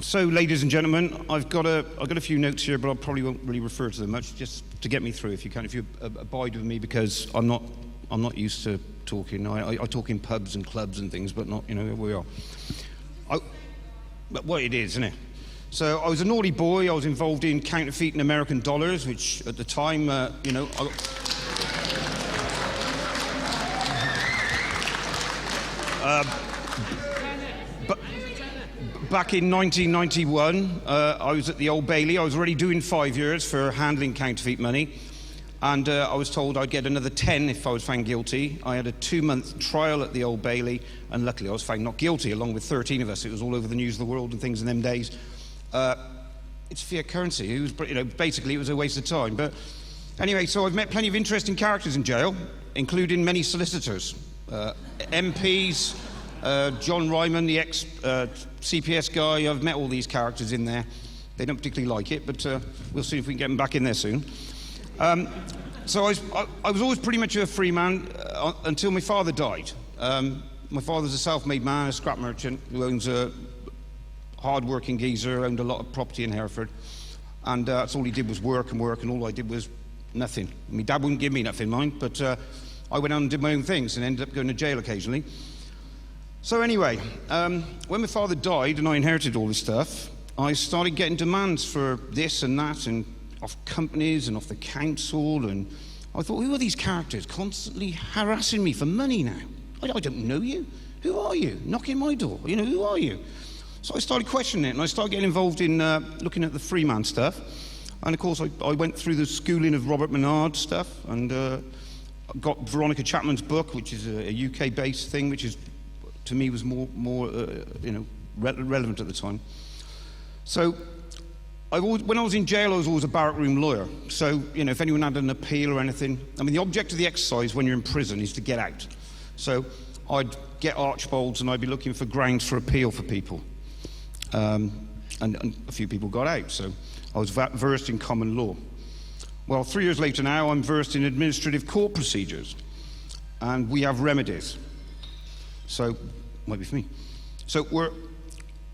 So, ladies and gentlemen, I've got a few notes here, but I probably won't really refer to them much, just to get me through, if you can, if you abide with me, because I'm not used to talking. I talk in pubs and clubs and things, but not, you know, here we are. But what it is, isn't it? So I was a naughty boy. I was involved in counterfeiting American dollars, which at the time, you know, back in 1991, I was at the Old Bailey. I was already doing 5 years for handling counterfeit money, and I was told I'd get another 10 if I was found guilty. I had a 2-month trial at the Old Bailey, and luckily I was found not guilty, along with 13 of us. It was all over the news of the world and things in them days. It's fiat currency. It was, you know, basically it was a waste of time. But anyway, so I've met plenty of interesting characters in jail, including many solicitors, MPs, John Ryman, the ex-CPS guy. I've met all these characters in there. They don't particularly like it, but we'll see if we can get them back in there soon. So I was always pretty much a free man until my father died. My father's a self-made man, a scrap merchant who owns a hard-working geezer, owned a lot of property in Hereford, and that's all he did was work, and all I did was nothing. My dad wouldn't give me nothing, mind, but I went out and did my own things and ended up going to jail occasionally. So anyway, when my father died and I inherited all this stuff, I started getting demands for this and that, and off companies and off the council, and I thought, who are these characters constantly harassing me for money now? I don't know you. Who are you? Knocking my door. You know, who are you? So I started questioning it, and I started getting involved in looking at the free man stuff. And of course, I went through the schooling of Robert Menard stuff, and got Veronica Chapman's book, which is a UK-based thing, which is, to me, was more you know, relevant at the time. So when I was in jail, I was always a barrack room lawyer. So, you know, if anyone had an appeal or anything, I mean, the object of the exercise when you're in prison is to get out. So I'd get archbolds and I'd be looking for grounds for appeal for people. And a few people got out, so I was versed in common law. Well, 3 years later now, I'm versed in administrative court procedures, and we have remedies. So, might be for me. So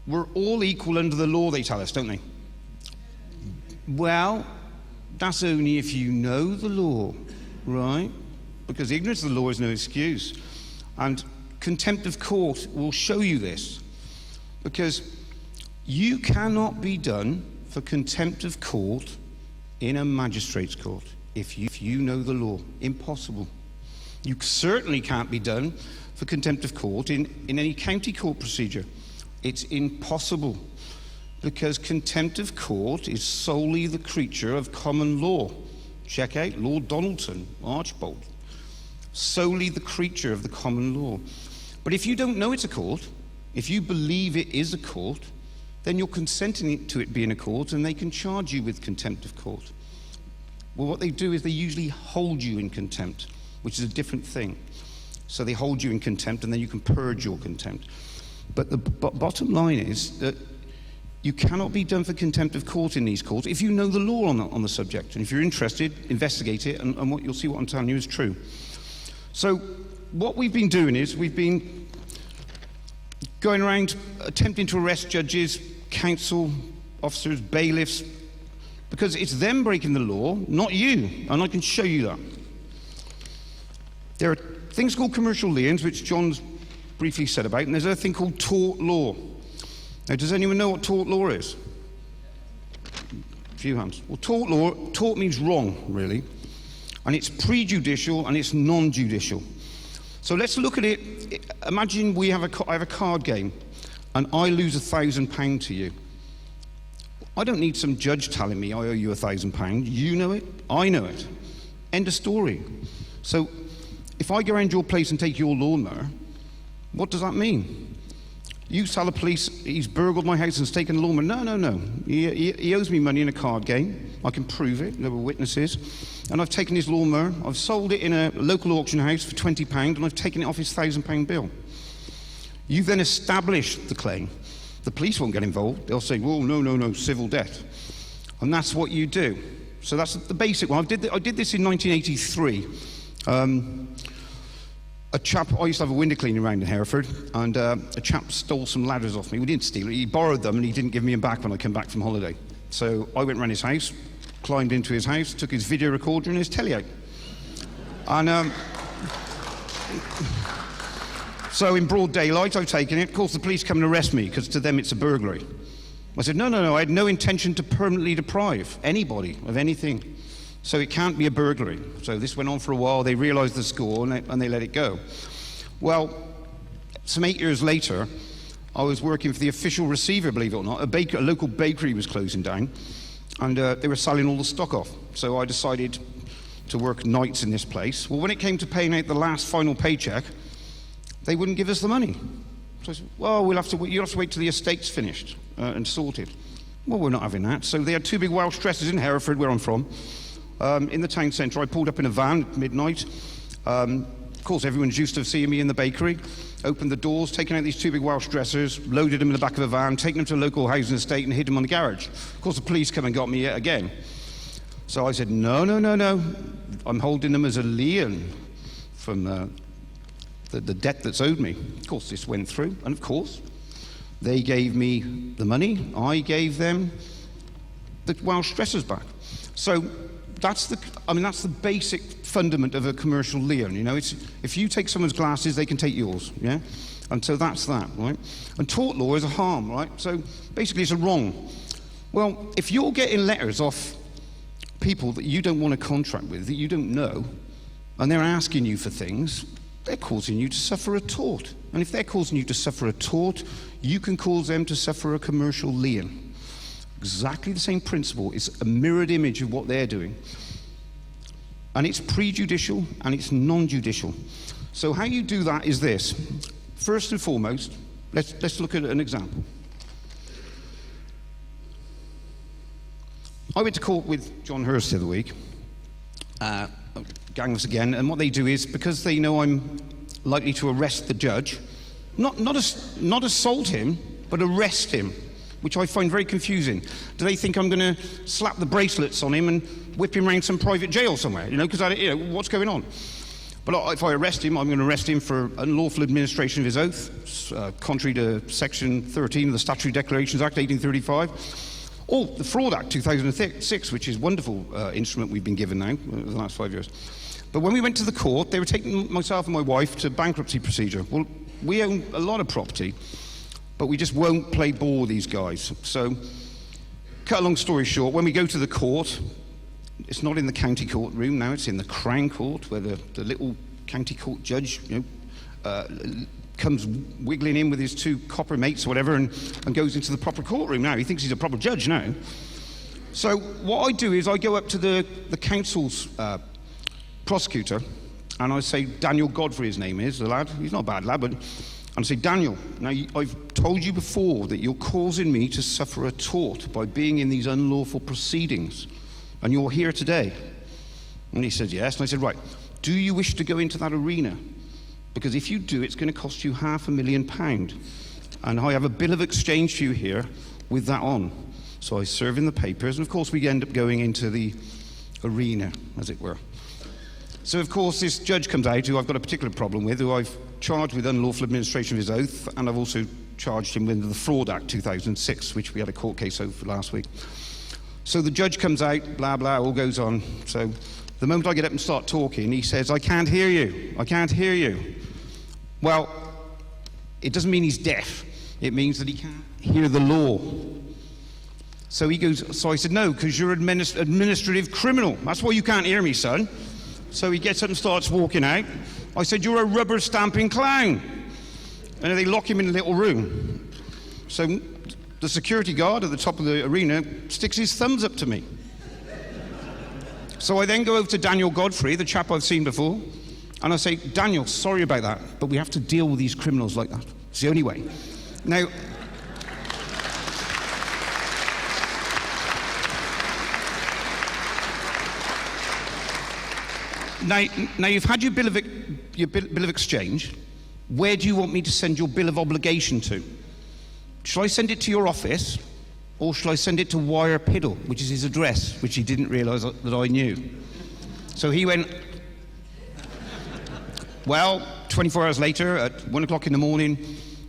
we're all equal under the law, they tell us, don't they? Well, that's only if you know the law, right? Because ignorance of the law is no excuse. And contempt of court will show you this. Because you cannot be done for contempt of court in a magistrate's court if you know the law. Impossible. You certainly can't be done for contempt of court in any county court procedure. It's impossible, because contempt of court is solely the creature of common law. Check out Lord Donaldson, Archbold. Solely the creature of the common law. But if you don't know it's a court, if you believe it is a court, then you're consenting to it being a court, and they can charge you with contempt of court. Well, what they do is they usually hold you in contempt, which is a different thing. So they hold you in contempt, and then you can purge your contempt. But the bottom line is that you cannot be done for contempt of court in these courts if you know the law on the subject. And if you're interested, investigate it, and what you'll see what I'm telling you is true. So what we've been doing is we've been going around attempting to arrest judges, counsel officers, bailiffs, because it's them breaking the law, not you, and I can show you that. There are things called commercial liens, which John's briefly said about, and there's a thing called tort law. Now, does anyone know what tort law is? A few hands. Well, tort means wrong, really, and it's prejudicial and it's non-judicial. So let's look at it. Imagine I have a card game, and I lose £1,000 to you. I don't need some judge telling me I owe you £1,000. You know it, I know it. End of story. So if I go around your place and take your lawnmower, what does that mean? You tell the police he's burgled my house and has taken the lawnmower. No. He owes me money in a card game. I can prove it. There were witnesses. And I've taken his lawnmower. I've sold it in a local auction house for £20, and I've taken it off his £1,000 bill. You then establish the claim. The police won't get involved. They'll say, well, no, civil debt. And that's what you do. So that's the basic one. I did this in 1983. I used to have a window cleaner around in Hereford, and a chap stole some ladders off me. We didn't steal it, he borrowed them and he didn't give me them back when I came back from holiday. So I went round his house, climbed into his house, took his video recorder and his telly out. And so in broad daylight I've taken it. Of course the police come and arrest me because to them it's a burglary. I said, no, I had no intention to permanently deprive anybody of anything. So it can't be a burglary. So this went on for a while. They realised the score and they let it go. Well, some 8 years later, I was working for the official receiver, believe it or not. A local bakery was closing down, and they were selling all the stock off. So I decided to work nights in this place. Well, when it came to paying out the last final paycheck, they wouldn't give us the money. So I said, well, you'll have to wait till the estate's finished and sorted. Well, we're not having that. So they had two big Welsh dresses in Hereford, where I'm from. In the town centre, I pulled up in a van at midnight. Of course, everyone's used to seeing me in the bakery. Opened the doors, taken out these two big Welsh dressers, loaded them in the back of a van, taken them to a local housing estate and hid them on the garage. Of course, the police come and got me yet again. So I said, no. I'm holding them as a lien from the debt that's owed me. Of course, this went through, and of course, they gave me the money. I gave them the Welsh dressers back. So that's the basic fundament of a commercial lien. You know, it's if you take someone's glasses, they can take yours. Yeah, and so that's that, right? And tort law is a harm, right? So basically, it's a wrong. Well, if you're getting letters off people that you don't want to contract with, that you don't know, and they're asking you for things, they're causing you to suffer a tort. And if they're causing you to suffer a tort, you can cause them to suffer a commercial lien. Exactly the same principle. It's a mirrored image of what they're doing. And it's prejudicial and it's non-judicial. So how you do that is this. First and foremost, let's look at an example. I went to court with John Hurst the other week, gang of us again, and what they do is, because they know I'm likely to arrest the judge, not assault him, but arrest him, which I find very confusing. Do they think I'm going to slap the bracelets on him and whip him around some private jail somewhere? You know, because what's going on? But if I arrest him, I'm going to arrest him for unlawful administration of his oath, contrary to Section 13 of the Statutory Declarations Act 1835. Or the Fraud Act 2006, which is a wonderful instrument we've been given now the last 5 years. But when we went to the court, they were taking myself and my wife to bankruptcy procedure. Well, we own a lot of property, but we just won't play ball with these guys. So, cut a long story short, when we go to the court, it's not in the county court room now, it's in the Crown Court, where the little county court judge, comes wiggling in with his two copper mates or whatever and goes into the proper courtroom now. He thinks he's a proper judge now. So what I do is I go up to the council's prosecutor, and I say, Daniel Godfrey his name is, the lad, he's not a bad lad, but I say, Daniel, now I've told you before that you're causing me to suffer a tort by being in these unlawful proceedings, and you're here today. And he said, yes. And I said, right, do you wish to go into that arena? Because if you do, it's going to cost you £500,000. And I have a bill of exchange for you here with that on. So I serve in the papers, and of course we end up going into the arena, as it were. So of course this judge comes out, who I've got a particular problem with, who I've charged with unlawful administration of his oath, and I've also charged him with the Fraud Act 2006, which we had a court case over last week. So the judge comes out, blah, blah, all goes on. So the moment I get up and start talking, he says, I can't hear you. Well, it doesn't mean he's deaf. It means that he can't hear the law. So he goes, so I said, no, because you're an administrative criminal. That's why you can't hear me, son. So he gets up and starts walking out. I said, you're a rubber stamping clown. And they lock him in a little room. So the security guard at the top of the arena sticks his thumbs up to me. So I then go over to Daniel Godfrey, the chap I've seen before, and I say, Daniel, sorry about that, but we have to deal with these criminals like that. It's the only way. Now, you've had your bill of exchange. Where do you want me to send your bill of obligation to? Shall I send it to your office, or shall I send it to Wire Piddle, which is his address, which he didn't realise that I knew? So he went, well, 24 hours later, at 1 o'clock in the morning,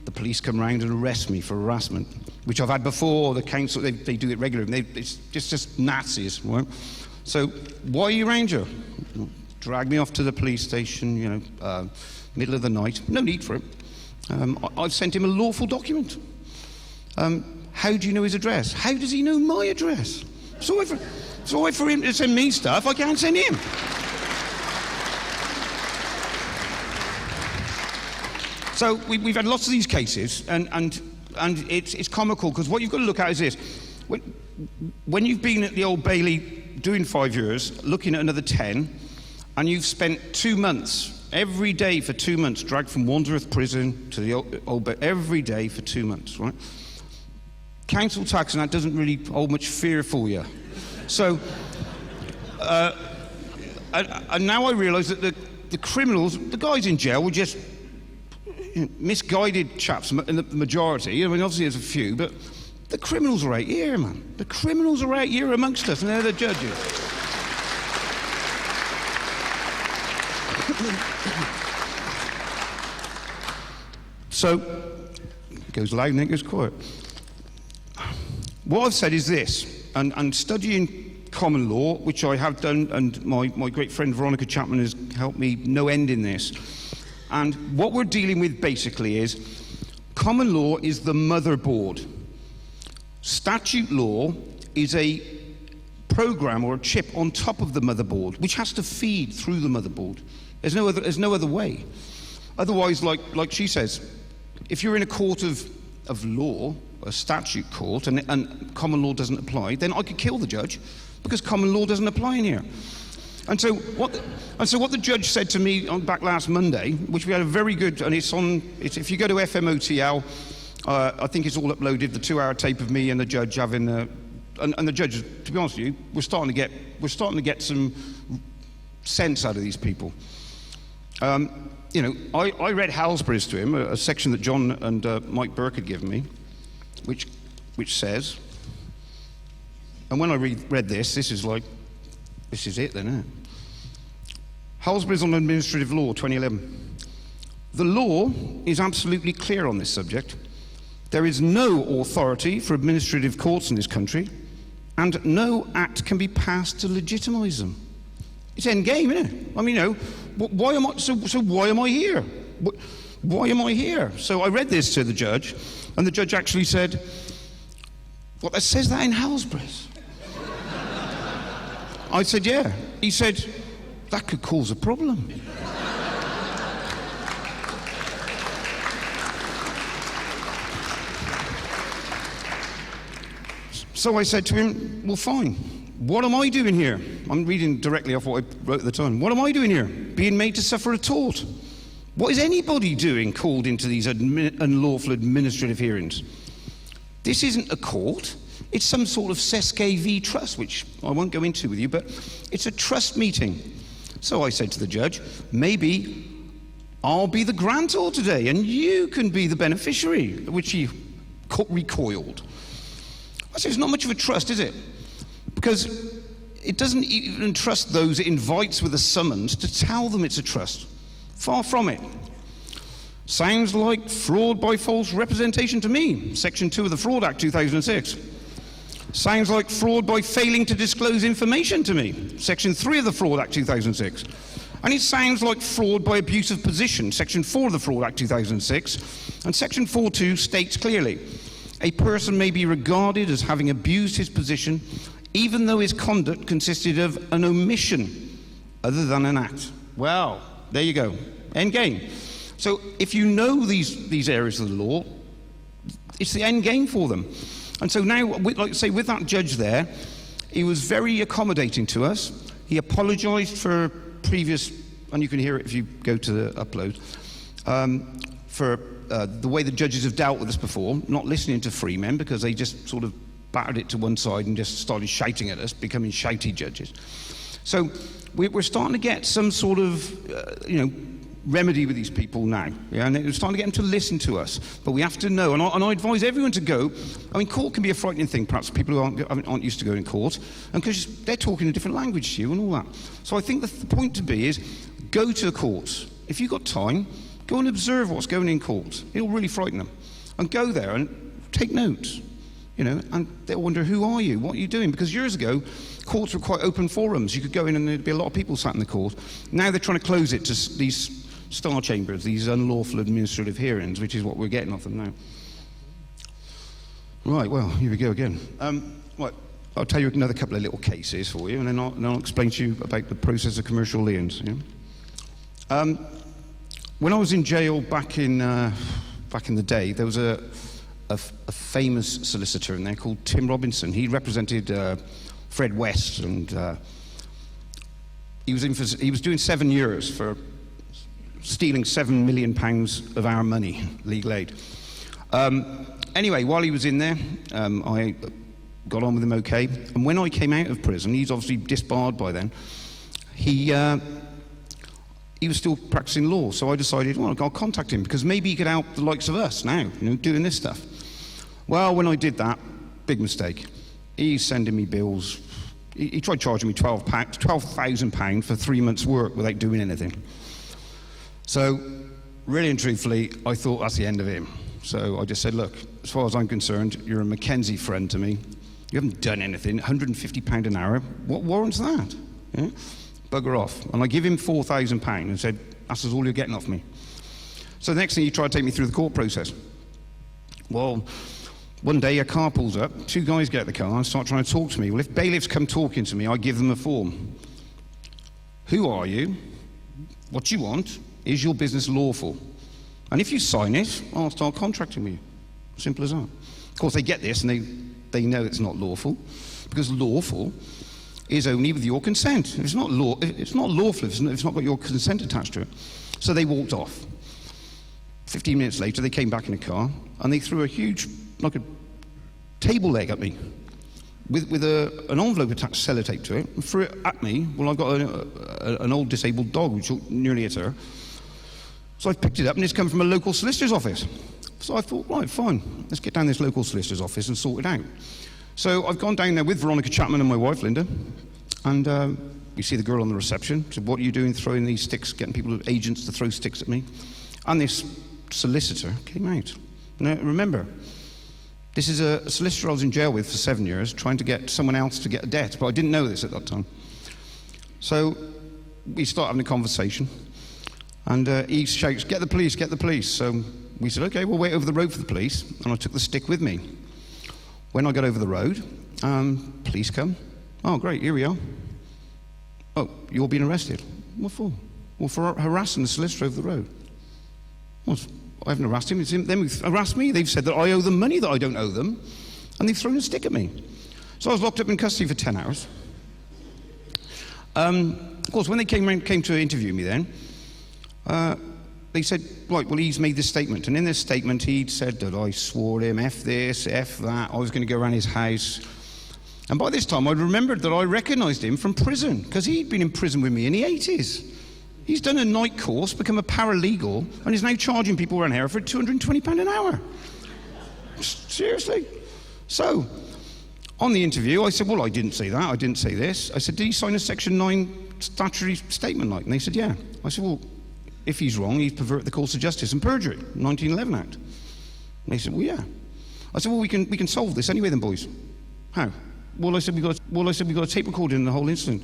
the police come round and arrest me for harassment, which I've had before. The council, they do it regularly. It's just Nazis, right? So, why are you around here? Drag me off to the police station, middle of the night. No need for it. I've sent him a lawful document. How do you know his address? How does he know my address? So for him to send me stuff, I can't send him. So we've had lots of these cases, and it's comical, because what you've got to look at is this. When you've been at the Old Bailey doing 5 years, looking at another 10, and you've spent 2 months, every day for 2 months, dragged from Wandsworth Prison to the Old Bailey, every day for 2 months, right? Council tax and that doesn't really hold much fear for you. So, and now I realise that the criminals, the guys in jail, were just misguided chaps in the majority. I mean, obviously there's a few, but the criminals are out here, man. The criminals are out here amongst us, and they're the judges. So, it goes loud and it goes quiet. What I've said is this, and studying common law, which I have done, and my great friend Veronica Chapman has helped me no end in this. And what we're dealing with basically is, common law is the motherboard. Statute law is a program or a chip on top of the motherboard, which has to feed through the motherboard. There's no other way. Otherwise, like she says, if you're in a court of law, a statute court, and common law doesn't apply, then I could kill the judge, because common law doesn't apply in here. And so what the judge said to me back last Monday, which we had a very good, and if you go to FMOTL, I think it's all uploaded, the 2-hour tape of me and the judge having and the judge, to be honest with you, we're starting to get some sense out of these people. I read Halsbury's to him, a section that John and Mike Burke had given me, which says, and when I read this is it then, isn't it? Halsbury's on Administrative Law, 2011. The law is absolutely clear on this subject. There is no authority for administrative courts in this country, and no act can be passed to legitimise them. It's endgame, isn't it? I mean, why am I here? Why am I here? So I read this to the judge, and the judge actually said, "Well, that says that in Halsbury's." I said, "Yeah." He said, "That could cause a problem." So I said to him, "Well, fine. What am I doing here?" I'm reading directly off what I wrote at the time. "What am I doing here? Being made to suffer a tort. What is anybody doing called into these unlawful administrative hearings? This isn't a court. It's some sort of BCGVI trust, which I won't go into with you, but it's a trust meeting." So I said to the judge, "Maybe I'll be the grantor today and you can be the beneficiary," which he recoiled. I said, "It's not much of a trust, is it? Because it doesn't even trust those it invites with a summons to tell them it's a trust. Far from it. Sounds like fraud by false representation to me, Section 2 of the Fraud Act 2006. Sounds like fraud by failing to disclose information to me, Section 3 of the Fraud Act 2006. And it sounds like fraud by abuse of position, Section 4 of the Fraud Act 2006. And Section 4.2 states clearly, a person may be regarded as having abused his position even though his conduct consisted of an omission other than an act." Well, there you go. End game. So if you know these areas of the law, it's the end game for them. And so now, like I say, with that judge there, he was very accommodating to us. He apologised for previous, and you can hear it if you go to the upload, for the way the judges have dealt with us before, not listening to free men because they just sort of battered it to one side and just started shouting at us, becoming shouty judges. So we're starting to get some sort of, remedy with these people now. Yeah? And we're starting to get them to listen to us. But we have to know, and I advise everyone to go. I mean, court can be a frightening thing, perhaps, for people who aren't used to going to court, and because they're talking a different language to you and all that. So I think the point to be is, go to the courts. If you've got time, Go and observe what's going in courts. It'll really frighten them. And go there and take notes, and they'll wonder, who are you? What are you doing? Because years ago, courts were quite open forums. You could go in and there'd be a lot of people sat in the court. Now they're trying to close it to these star chambers, these unlawful administrative hearings, which is what we're getting off them now. Right, well, here we go again. Right, I'll tell you another couple of little cases for you, and then I'll explain to you about the process of commercial liens. Yeah? When I was in jail back in the day, there was a famous solicitor in there called Tim Robinson. He represented Fred West, and he was doing 7 years for stealing £7 million of our money, legal aid. Anyway, while he was in there, I got on with him okay. And when I came out of prison, he's obviously disbarred by then, he was still practicing law. So I decided, well, I'll contact him, because maybe he could help the likes of us now, doing this stuff. Well, when I did that, big mistake. He's sending me bills. He tried charging me £12,000 for 3 months' work without doing anything. So, really and truthfully, I thought that's the end of him. So I just said, look, as far as I'm concerned, you're a Mackenzie friend to me. You haven't done anything. £150 an hour. What warrants that? Yeah? Bugger off. And I give him £4,000 and said, that's all you're getting off me. So the next thing, he tried to take me through the court process. Well, one day a car pulls up, 2 guys get out of the car and start trying to talk to me. Well, if bailiffs come talking to me, I give them a form. Who are you? What you want? Is your business lawful? And if you sign it, I'll start contracting with you. Simple as that. Of course, they get this and they know it's not lawful, because lawful is only with your consent. If it's not lawful if it's not got your consent attached to it. So they walked off. 15 minutes later, they came back in a car and they threw a huge, like a table leg at me with an envelope attached sellotape to it, and threw it at me. Well, I've got an old disabled dog which nearly hit her. So I picked it up, and it's come from a local solicitor's office. So I thought, right, fine, let's get down this local solicitor's office and sort it out. So I've gone down there with Veronica Chapman and my wife, Linda, and we see the girl on the reception. Said, what are you doing throwing these sticks, getting agents to throw sticks at me? And this solicitor came out. Now, remember, this is a solicitor I was in jail with for 7 years, trying to get someone else to get a debt, but I didn't know this at that time. So we start having a conversation. And he shouts, get the police, get the police. So we said, okay, we'll wait over the road for the police. And I took the stick with me. When I got over the road, police come. Oh, great, here we are. Oh, you're being arrested. What for? Well, for harassing the solicitor over the road. Well, I haven't harassed him. It's him. Them who've harassed me. They've said that I owe them money that I don't owe them. And they've thrown a stick at me. So I was locked up in custody for 10 hours. Of course, when they came to interview me then, they said, right, well, he's made this statement. And in this statement, he'd said that I swore him, F this, F that. I was going to go around his house. And by this time, I'd remembered that I recognised him from prison, because he'd been in prison with me in the 80s. He's done a night course, become a paralegal, and is now charging people around here for £220 an hour. Seriously. So, on the interview, I said, well, I didn't say that. I didn't say this. I said, did he sign a Section 9 statutory statement like? And they said, yeah. I said, well, if he's wrong, he's perverted the course of justice and perjury, 1911 Act. And they said, well, yeah. I said, well, we can solve this anyway then, boys. How? Well, I said, we got a tape recording in the whole incident.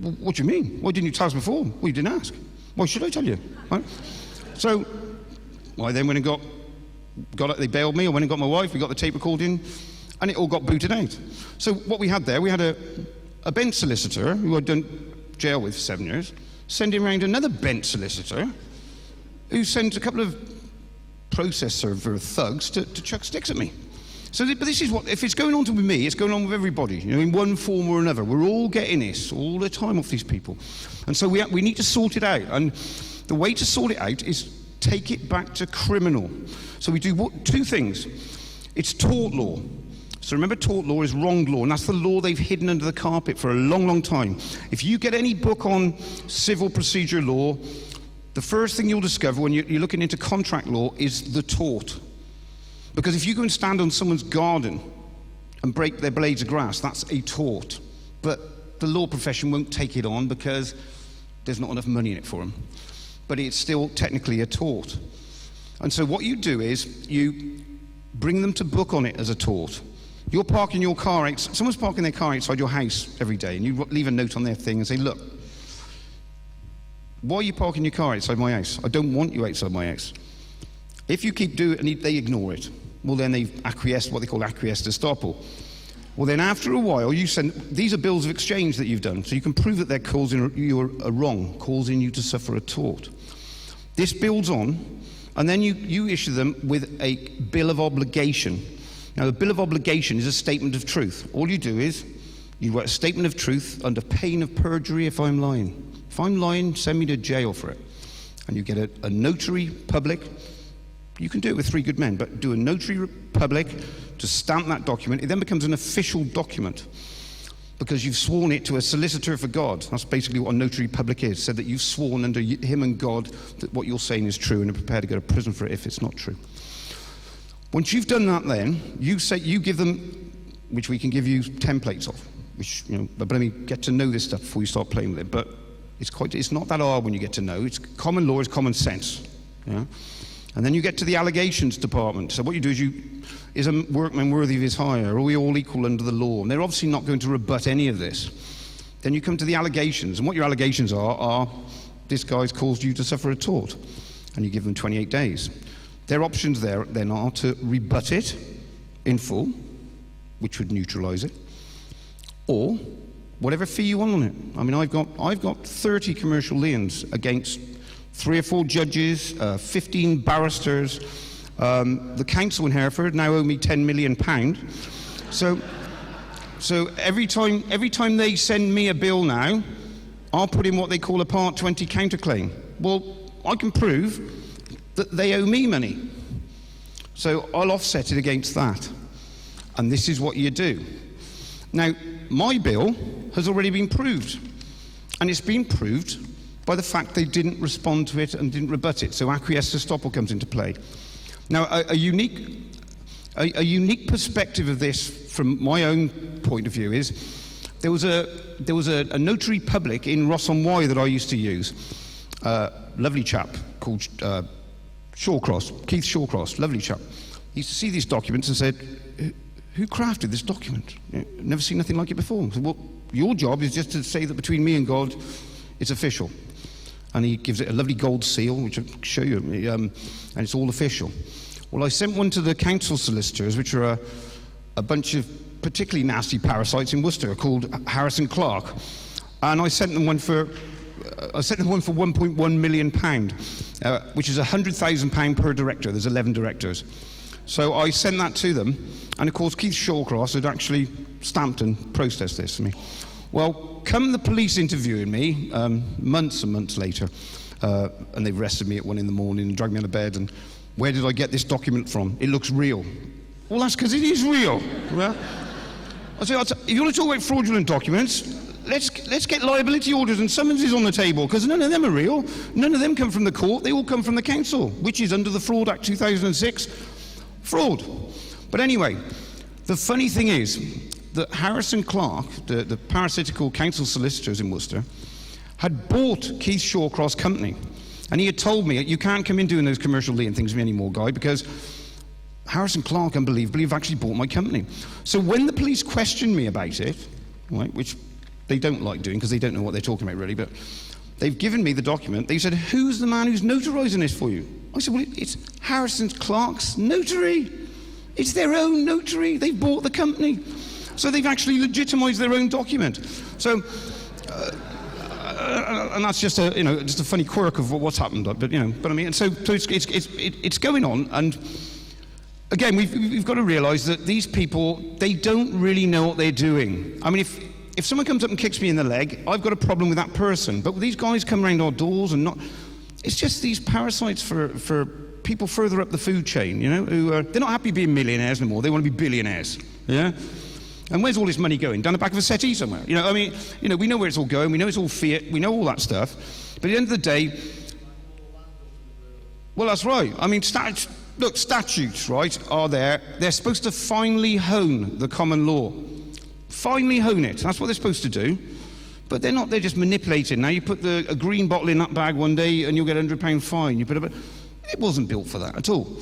Well, what do you mean? Why didn't you tell us before? Well, you didn't ask. Why should I tell you? Right? So, I then went and got it, they bailed me. I went and got my wife, we got the tape recording, and it all got booted out. So what we had there, we had a bench solicitor who I'd done jail with for 7 years, sending around another bench solicitor who sent a couple of process server thugs to chuck sticks at me. So, but this is what, if it's going on with me, it's going on with everybody, in one form or another. We're all getting this all the time off these people. And so we need to sort it out. And the way to sort it out is take it back to criminal. So we do 2 things. It's tort law. So remember, tort law is wrong law, and that's the law they've hidden under the carpet for a long, long time. If you get any book on civil procedure law, the first thing you'll discover when you're looking into contract law is the tort. Because if you go and stand on someone's garden and break their blades of grass, that's a tort. But the law profession won't take it on because there's not enough money in it for them. but it's still technically a tort. And so what you do is you bring them to book on it as a tort. You're parking your car, someone's parking their car outside your house every day, and you leave a note on their thing and say, look, why are you parking your car outside my house? I don't want you outside my house. If you keep doing it and they ignore it, well, then they've acquiesced, what they call acquiesced estoppel. Well, then after a while, you send, these are bills of exchange that you've done, so you can prove that they're causing you a wrong, causing you to suffer a tort. This builds on, and then you issue them with a bill of obligation. Now, the bill of obligation is a statement of truth. All you do is, you write a statement of truth under pain of perjury if I'm lying. If I'm lying, send me to jail for it. And you get a notary public. You can do it with 3 good men, but do a notary public to stamp that document. It then becomes an official document because you've sworn it to a solicitor for God. That's basically what a notary public is, so that you've sworn under him and God that what you're saying is true and are prepared to go to prison for it if it's not true. Once you've done that, then you give them, which we can give you templates of, which, you know, but let me get to know this stuff before you start playing with it. But it's not that hard when you get to know. It's common law is common sense. Yeah? And then you get to the allegations department. So what you do is is a workman worthy of his hire? Are we all equal under the law? And they're obviously not going to rebut any of this. Then you come to the allegations, and what your allegations are this guy's caused you to suffer a tort, and you give them 28 days. Their options there then are to rebut it in full, which would neutralise it, or whatever fee you want on it. I mean, I've got 30 commercial liens against 3 or 4 judges, 15 barristers. The council in Hereford now owe me £10 million. So every time they send me a bill now, I'll put in what they call a Part 20 counterclaim. Well, I can prove that they owe me money. So I'll offset it against that. And this is what you do. Now, my bill has already been proved. And it's been proved by the fact they didn't respond to it and didn't rebut it. So acquiesced estoppel comes into play. Now, a unique perspective of this from my own point of view is there was a notary public in Ross-on-Wye that I used to use. Lovely chap called Shawcross, Keith Shawcross, lovely chap. He used to see these documents and said, who crafted this document? Never seen nothing like it before. I said, well, your job is just to say that between me and God, it's official. And he gives it a lovely gold seal, which I'll show you, and it's all official. Well, I sent one to the council solicitors, which are a bunch of particularly nasty parasites in Worcester called Harrison Clark, and I sent them one for £1.1 million, which is £100,000 per director. There's 11 directors. So I sent that to them, and of course Keith Shawcross had actually stamped and processed this for me. Well, come the police interviewing me months and months later, and they've arrested me at 1 a.m. and dragged me out of bed, and where did I get this document from? It looks real. Well, that's because it is real. Well, I say, if you want to talk about fraudulent documents, let's get liability orders and summonses on the table, because none of them are real. None of them come from the court. They all come from the council, which is under the Fraud Act 2006. Fraud. But anyway, the funny thing is that Harrison Clark, the parasitical council solicitors in Worcester, had bought Keith Shawcross' company. And he had told me, you can't come in doing those commercial lien things with me anymore, Guy, because Harrison Clark, unbelievably, have actually bought my company. So when the police questioned me about it, right, which they don't like doing because they don't know what they're talking about really, but they've given me the document. They said, who's the man who's notarizing this for you? I said, well, it's Harrison Clark's notary. It's their own notary. They've bought the company. So they've actually legitimized their own document. So, and that's just a funny quirk of what's happened. But I mean, so it's going on. And again, we've got to realise that these people, they don't really know what they're doing. I mean, if someone comes up and kicks me in the leg, I've got a problem with that person. But these guys come around our doors and not. It's just these parasites for people further up the food chain, who they're not happy being millionaires anymore. They want to be billionaires. Yeah. And where's all this money going? Down the back of a settee somewhere. We know where it's all going. We know it's all fiat. We know all that stuff. But at the end of the day, well, that's right. I mean, statutes, right, are there. They're supposed to finely hone the common law. Finely hone it. That's what they're supposed to do. But they're not, they're just manipulating. Now you put a green bottle in that bag one day and you'll get a £100 fine. It wasn't built for that at all.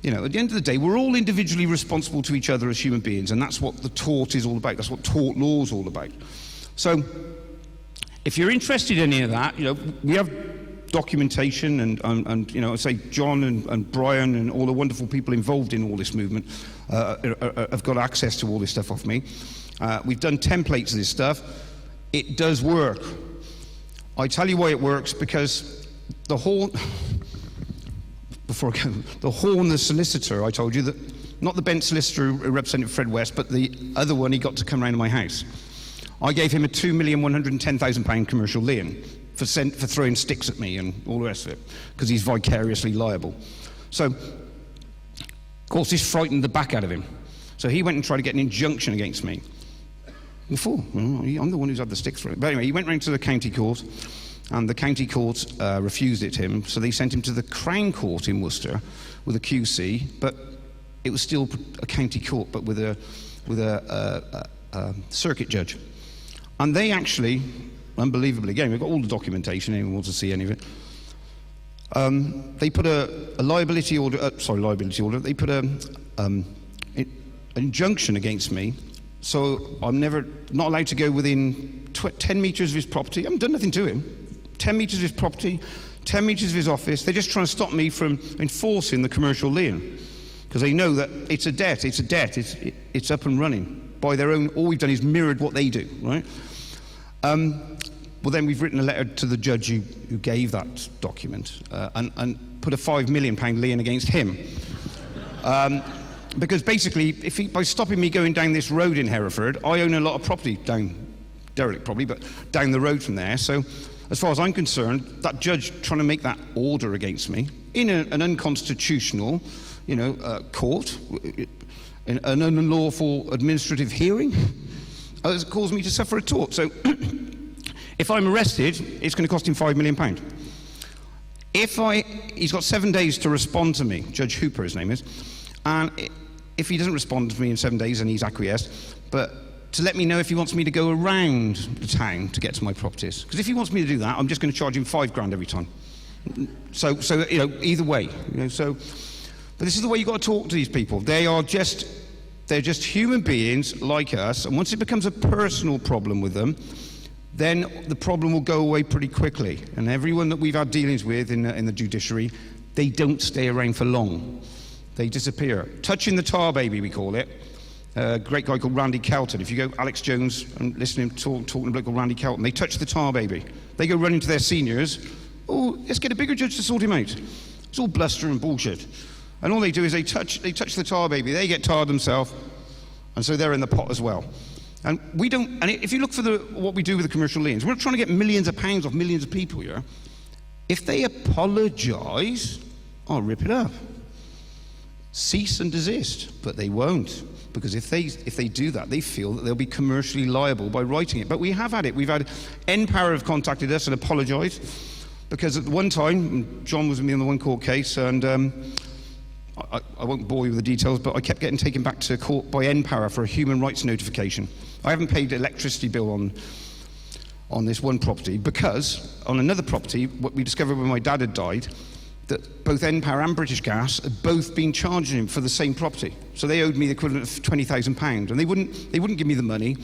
You know, at the end of the day, we're all individually responsible to each other as human beings, and that's what the tort is all about. That's what tort law is all about. So, if you're interested in any of that, you know, we have documentation, and you know, I say John and Brian and all the wonderful people involved in all this movement have got access to all this stuff off me. We've done templates of this stuff. It does work. I tell you why it works, because the whole... Before I go, the Horn, the solicitor, I told you, that not the Bent solicitor who represented Fred West, but the other one, he got to come round to my house. I gave him a £2,110,000 commercial lien for throwing sticks at me and all the rest of it, because he's vicariously liable. So, of course, this frightened the back out of him. So he went and tried to get an injunction against me. Before, I'm the one who's had the sticks for it. But anyway, he went round to the county court, and the county court refused it to him, so they sent him to the Crown Court in Worcester with a QC, but it was still a county court, but with a circuit judge. And they actually, unbelievably, again, we've got all the documentation, anyone wants to see any of it, they put a liability order, they put an injunction against me, so I'm not allowed to go within 10 metres of his property. I haven't done nothing to him. 10 metres of his property, 10 metres of his office. They're just trying to stop me from enforcing the commercial lien, because they know that it's a debt, it's up and running by their own. All we've done is mirrored what they do, right? Well, then we've written a letter to the judge who gave that document and put a £5 million lien against him. Because basically, by stopping me going down this road in Hereford, I own a lot of property derelict probably, but down the road from there. So, as far as I'm concerned, that judge trying to make that order against me in an unconstitutional, court, in an unlawful administrative hearing, has caused me to suffer a tort. So, if I'm arrested, it's going to cost him £5 million. He's got 7 days to respond to me. Judge Hooper, his name is, and if he doesn't respond to me in 7 days, then he's acquiesced. But to let me know if he wants me to go around the town to get to my properties. Because if he wants me to do that, I'm just going to charge him £5,000 every time. So either way. But this is the way you've got to talk to these people. They're just human beings like us, and once it becomes a personal problem with them, then the problem will go away pretty quickly. And everyone that we've had dealings with in the judiciary, they don't stay around for long. They disappear. Touching the tar baby, we call it. A great guy called Randy Kelton. If you go Alex Jones and listen to him talking to a bloke called Randy Kelton, they touch the tar baby. They go running to their seniors. Oh, let's get a bigger judge to sort him out. It's all bluster and bullshit. And all they do is they touch the tar baby. They get tarred themselves, and so they're in the pot as well. And we don't. And if you look for what we do with the commercial liens, we're not trying to get millions of pounds off millions of people here. If they apologise, I'll rip it up. Cease and desist, but they won't. Because if they do that, they feel that they'll be commercially liable by writing it. But we have had it. We've had NPower have contacted us and apologised, because at one time, John was with me on the one court case, and I won't bore you with the details, but I kept getting taken back to court by NPower for a human rights notification. I haven't paid the electricity bill on this one property, because on another property, what we discovered when my dad had died, that both NPower and British Gas had both been charging him for the same property. So they owed me the equivalent of £20,000, and they wouldn't give me the money.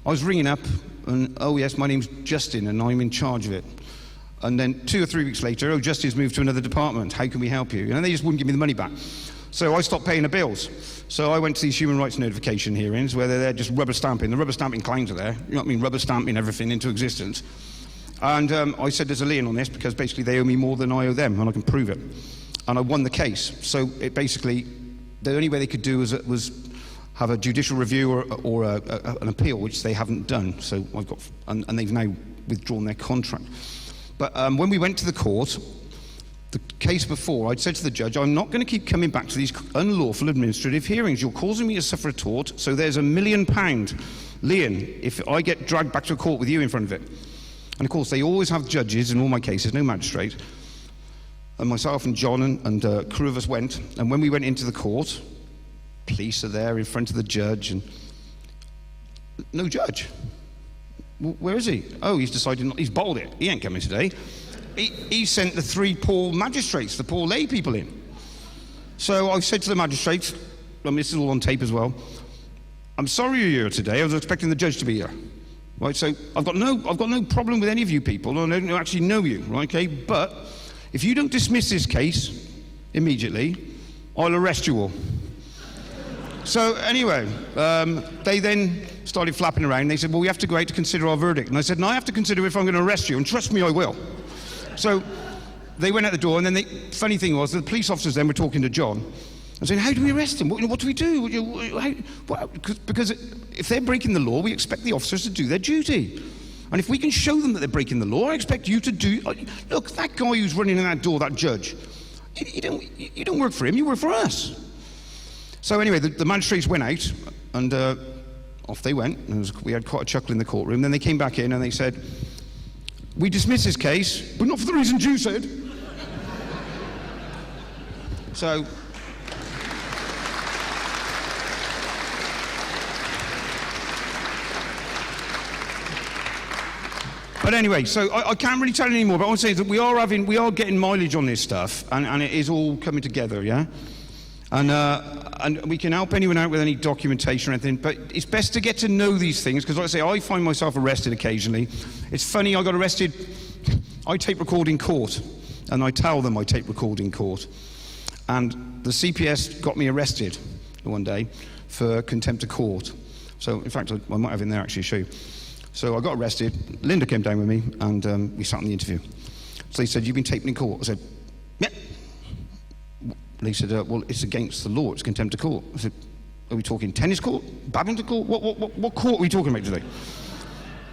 I was ringing up, and oh yes, my name's Justin, and I'm in charge of it. And then 2 or 3 weeks later, oh, Justin's moved to another department. How can we help you? And they just wouldn't give me the money back. So I stopped paying the bills. So I went to these human rights notification hearings where they're just rubber stamping. The rubber stamping claims are there. You know what I mean? Rubber stamping everything into existence. And I said there's a lien on this because basically they owe me more than I owe them, and I can prove it. And I won the case. So it basically, the only way they could do was have a judicial review or an appeal, which they haven't done. So I've got, and they've now withdrawn their contract. But when we went to the court, the case before, I'd said to the judge, I'm not going to keep coming back to these unlawful administrative hearings. You're causing me to suffer a tort, so there's £1 million lien if I get dragged back to a court with you in front of it. And of course, they always have judges in all my cases, no magistrate. And myself and John and a crew of us went, and when we went into the court, police are there in front of the judge, and no judge. Where is he? Oh, he's decided he's bottled it. He ain't coming today. He sent the 3 poor magistrates, the poor lay people in. So I said to the magistrates, this is all on tape as well, I'm sorry you're here today. I was expecting the judge to be here. Right, so I've got no problem with any of you people. I don't actually know you, right, okay? But if you don't dismiss this case immediately, I'll arrest you all. So anyway, they then started flapping around. They said, well, we have to go out to consider our verdict. And I said, no, I have to consider if I'm going to arrest you, and trust me, I will. So they went out the door, and then the funny thing was, the police officers then were talking to John and saying, how do we arrest him? What do we do? Because if they're breaking the law, we expect the officers to do their duty. And if we can show them that they're breaking the law, I expect you to do... Look, that guy who's running in that door, that judge, you don't work for him, you work for us. So anyway, the magistrates went out, and off they went. We had quite a chuckle in the courtroom. Then they came back in and they said, we dismiss this case, but not for the reasons you said. So... But anyway, so I can't really tell you anymore, but I want to say that we are getting mileage on this stuff, and it is all coming together, yeah? And we can help anyone out with any documentation or anything, but it's best to get to know these things, because like I say, I find myself arrested occasionally. It's funny, I got arrested, I tape record in court, and I tell them I tape record in court. And the CPS got me arrested one day for contempt of court. So, in fact, I might have in there actually show you. So I got arrested, Linda came down with me, and we sat in the interview. So they said, you've been taped in court? I said, yeah. They said, well, it's against the law, it's contempt of court. I said, are we talking tennis court, badminton court? What court are we talking about today?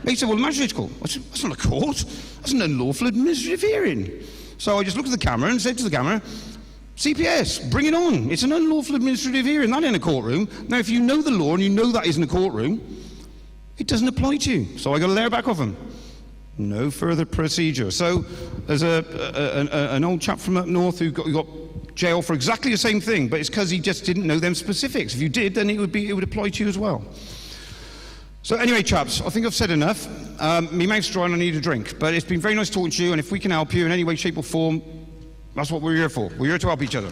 They said, well, magistrate's court. I said, that's not a court, that's an unlawful administrative hearing. So I just looked at the camera and said to the camera, CPS, bring it on. It's an unlawful administrative hearing, that ain't a courtroom. Now, if you know the law and you know that isn't a courtroom, it doesn't apply to you. So I got a letter back off him. No further procedure. So there's an old chap from up north who got jail for exactly the same thing, but it's because he just didn't know them specifics. If you did, then it would apply to you as well. So anyway, chaps, I think I've said enough. My mouth's dry and I need a drink. But it's been very nice talking to you, and if we can help you in any way, shape or form, that's what we're here for. We're here to help each other.